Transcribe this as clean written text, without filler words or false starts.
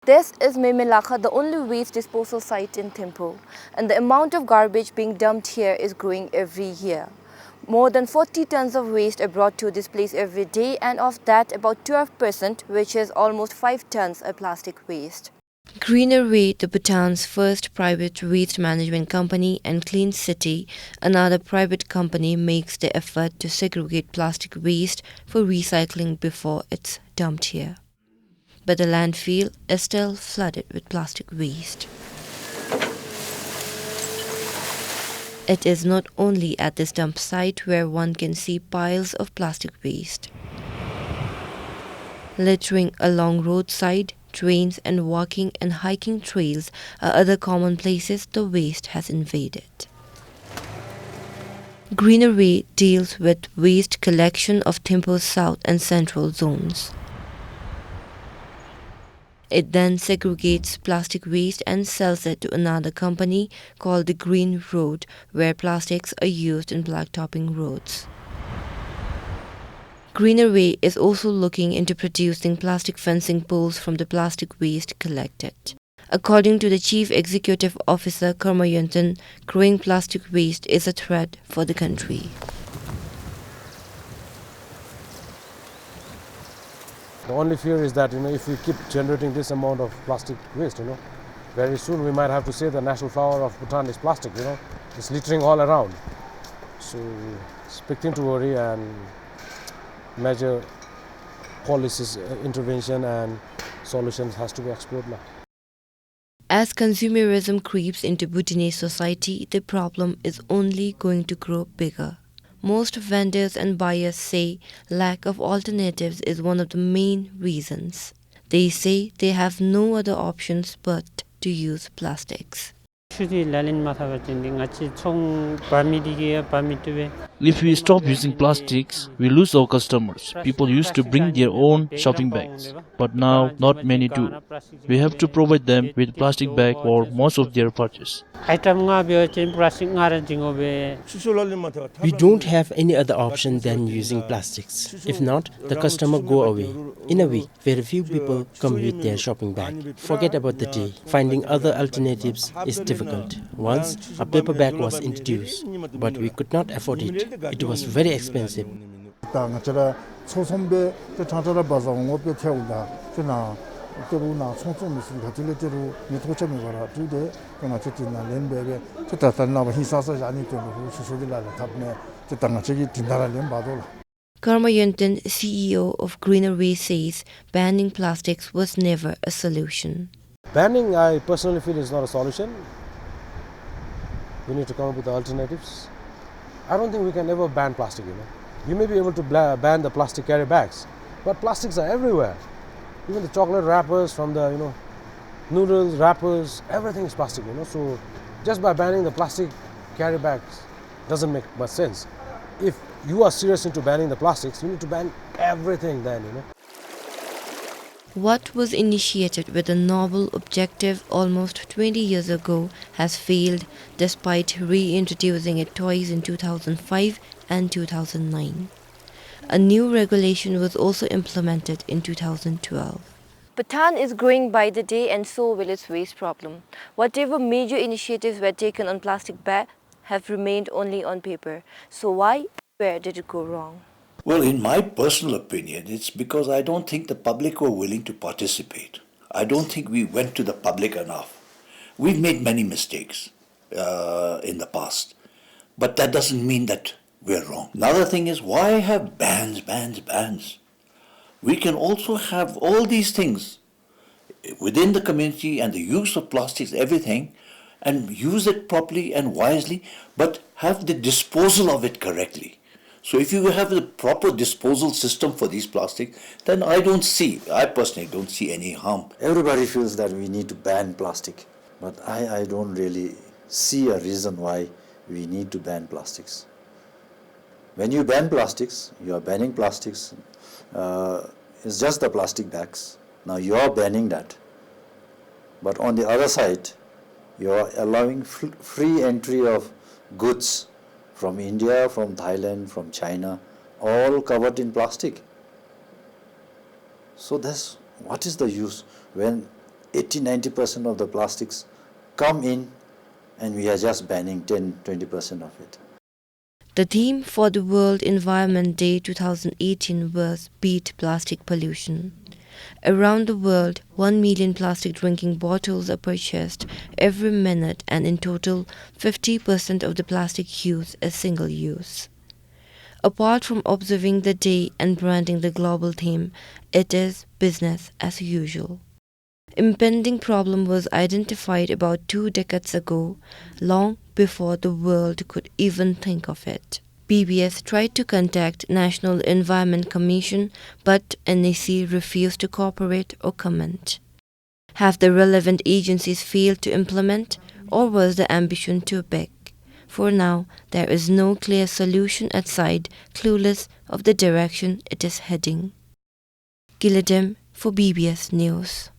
This is Memelakha, the only waste disposal site in Thimphu, and the amount of garbage being dumped here is growing every year. More than 40 tons of waste are brought to this place every day, and of that about 12%, which is almost 5 tons, are plastic waste. Greenerway, the Bhutan's first private waste management company, and Clean City, another private company, makes the effort to segregate plastic waste for recycling before it's dumped here. But the landfill is still flooded with plastic waste. It is not only at this dump site where one can see piles of plastic waste. Littering along roadside, trains and walking and hiking trails are other common places the waste has invaded. Greenerway deals with waste collection of Thimphu's south and central zones. It then segregates plastic waste and sells it to another company called the Green Road, where plastics are used in blacktopping roads. Greenerway is also looking into producing plastic fencing poles from the plastic waste collected. According to the Chief Executive Officer Karmayuntan, growing plastic waste is a threat for the country. The only fear is that, if we keep generating this amount of plastic waste, very soon we might have to say the national flower of Bhutan is plastic, It's littering all around. So it's a big thing to worry, and major policies, intervention and solutions has to be explored now. As consumerism creeps into Bhutanese society, the problem is only going to grow bigger. Most vendors and buyers say lack of alternatives is one of the main reasons. They say they have no other options but to use plastics. If we stop using plastics, we lose our customers. People used to bring their own shopping bags, but now not many do. We have to provide them with plastic bag for most of their purchase. We don't have any other option than using plastics. If not, the customer go away. In a week, very few people come with their shopping bag. Forget about the day. Finding other alternatives is difficult. Once, a paper bag was introduced, but we could not afford it. It was very expensive. Karmayuntan, CEO of Greenerway, says banning plastics was never a solution. Banning, I personally feel, is not a solution. We need to come up with alternatives. I don't think we can ever ban plastic, You may be able to ban the plastic carry bags, but plastics are everywhere. Even the chocolate wrappers, from the, noodles, wrappers, everything is plastic, So just by banning the plastic carry bags doesn't make much sense. If you are serious into banning the plastics, you need to ban everything then, What was initiated with a noble objective almost 20 years ago has failed despite reintroducing it twice in 2005 and 2009. A new regulation was also implemented in 2012. Bhutan is growing by the day, and so will its waste problem. Whatever major initiatives were taken on plastic bags have remained only on paper. So why? Where did it go wrong? Well, in my personal opinion, it's because I don't think the public were willing to participate. I don't think we went to the public enough. We've made many mistakes in the past, but that doesn't mean that we're wrong. Another thing is, why have bans? We can also have all these things within the community and the use of plastics, everything, and use it properly and wisely, but have the disposal of it correctly. So if you have the proper disposal system for these plastics, then I personally don't see any harm. Everybody feels that we need to ban plastic, but I don't really see a reason why we need to ban plastics. When you ban plastics, you are banning plastics. It's just the plastic bags. Now you are banning that. But on the other side, you are allowing free entry of goods from India, from Thailand, from China, all covered in plastic. So what is the use when 80-90% of the plastics come in and we are just banning 10-20% of it. The theme for the World Environment Day 2018 was Beat Plastic Pollution. Around the world, 1 million plastic drinking bottles are purchased every minute, and in total, 50% of the plastic used is single-use. Apart from observing the day and branding the global theme, it is business as usual. Impending problem was identified about 2 decades ago, long before the world could even think of it. BBS tried to contact National Environment Commission, but NEC refused to cooperate or comment. Have the relevant agencies failed to implement, or was the ambition too big? For now, there is no clear solution outside, clueless of the direction it is heading. Gilliam for BBS News.